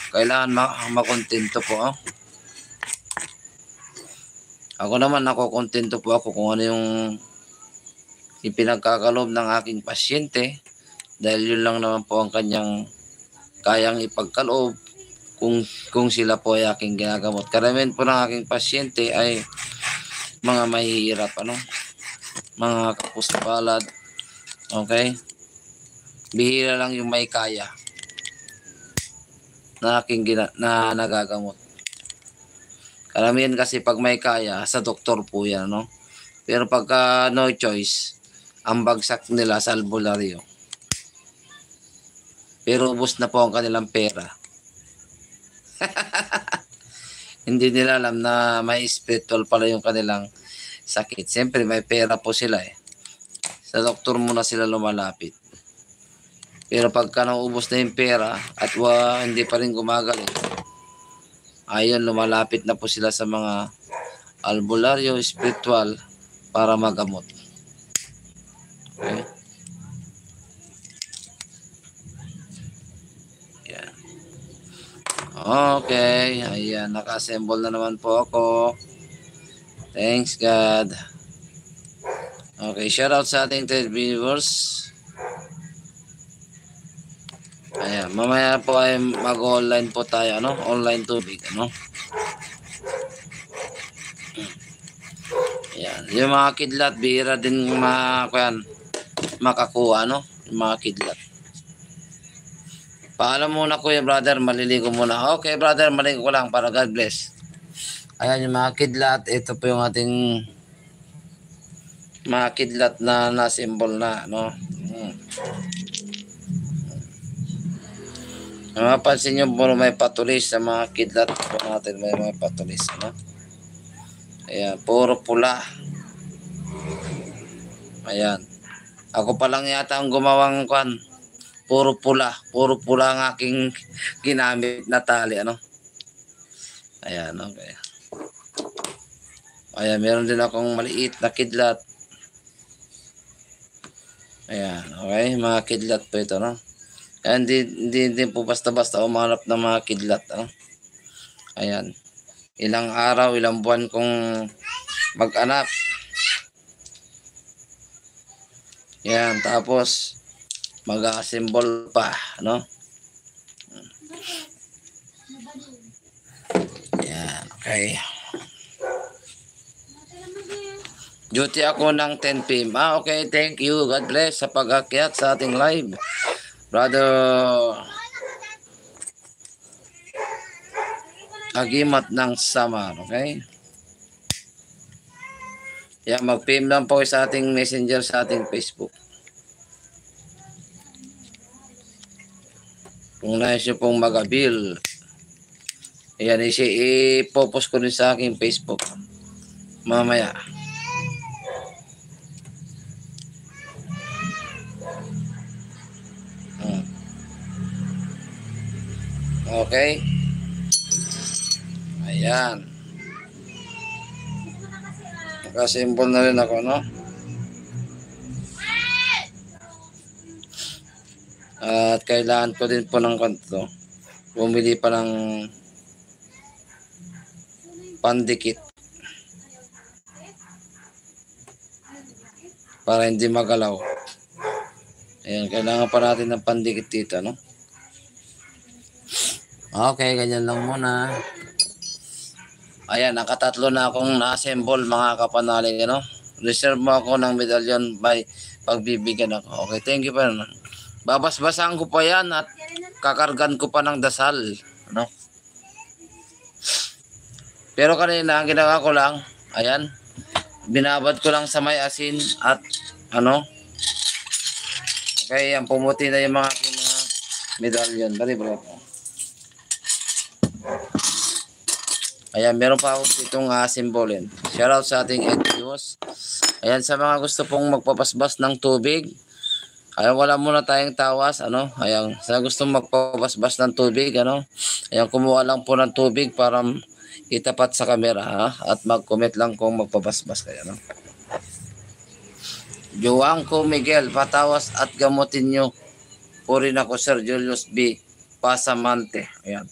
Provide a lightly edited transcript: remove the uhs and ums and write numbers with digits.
Kailangan makontento po. Ako naman, kontento po ako kung ano yung ipinagkakaloob ng aking pasyente, dahil yun lang naman po ang kanyang kayang ipagkaloob kung sila po ay aking ginagamot. Karamihan po ng aking pasyente ay mga mahihirap, mga kapus-palad. Okay? Bihira lang yung may kaya na aking na nagagamot. Karamihan kasi pag may kaya, sa doktor po yan, Pero pagka no choice, ang bagsak nila sa albularyo. Pero ubos na po ang kanilang pera. Hindi nila alam na may spiritual pala yung kanilang sakit. Siyempre may pera po sila Sa doktor muna sila lumalapit. Pero pagka naubos na yung pera at hindi pa rin gumagaling, ayun, lumalapit na po sila sa mga albularyo, spiritual para magamot. Okay? Yan. Okay. Ayan, naka-assemble na naman po ako. Thanks God. Okay, shout out sa ating viewers. Ayan, mamaya po ay mag-online po tayo, Online tubig, Ayan, yung mga kidlat, bihira din makakuha, Yung mga kidlat. Paalam muna Kuya brother, maliligo muna. Okay brother, maligo ko lang para God bless. Ayan yung mga kidlat, ito po yung ating mga kidlat na na-symbol na, Mapapansin nyo po may patulis sa mga kidlat po natin, may patulis, Ayan, puro pula. Ayan. Ako pa lang yata ang gumawang puro pula ang aking ginamit na tali, Ayan, okay. Ayan, meron din akong maliit na kidlat. Ayan, okay, mga kidlat po ito, Hindi po basta-basta umanap ng mga kidlat, Ayan. Ilang araw, ilang buwan kong mag-anak. Yan, tapos mag-assemble pa, Yan, okay. Duty ako ng 10 PM. Okay, thank you. God bless sa pag-akyat sa ating live. Brother Agimat ng Samar, okay? Yan, mag-PM lang po sa ating messenger sa ating Facebook. Kung nais nyo pong mag-abil, ayan, i-post ko rin sa aking Facebook mamaya. Okay. Ayan. Naka-symbol na rin ako, At kailangan ko din po ng kanto. Bumili pa ng pandikit. Para hindi magalaw. Ayan, kailangan pa natin ng pandikit dito, Okay, ganyan lang muna. Ayan, nakatatlo na akong na-assemble mga kapanalig, Reserve mo ako ng medallion by pagbibigyan ako. Okay, thank you pa. Babasbasan ko pa yan at kakargan ko pa ng dasal, Pero kanina, ang ginawa ko lang, ayan, binabad ko lang sa may asin at okay, ang pumuti na yung mga medallion. Dali bro. Ayan, meron pa ako itong simbolin. Shoutout sa ating viewers. Ayan, sa mga gusto pong magpapasbas ng tubig. Ayan, wala muna tayong tawas, Ayan, sa gusto magpapasbas ng tubig, Ayan, kumuha lang po ng tubig para itapat sa camera, At mag-comment lang kung magpapasbas kayo, Joangco Miguel, patawas at gamutin nyo. Puri na ko Sir Julius B. Pasamante. Ayan.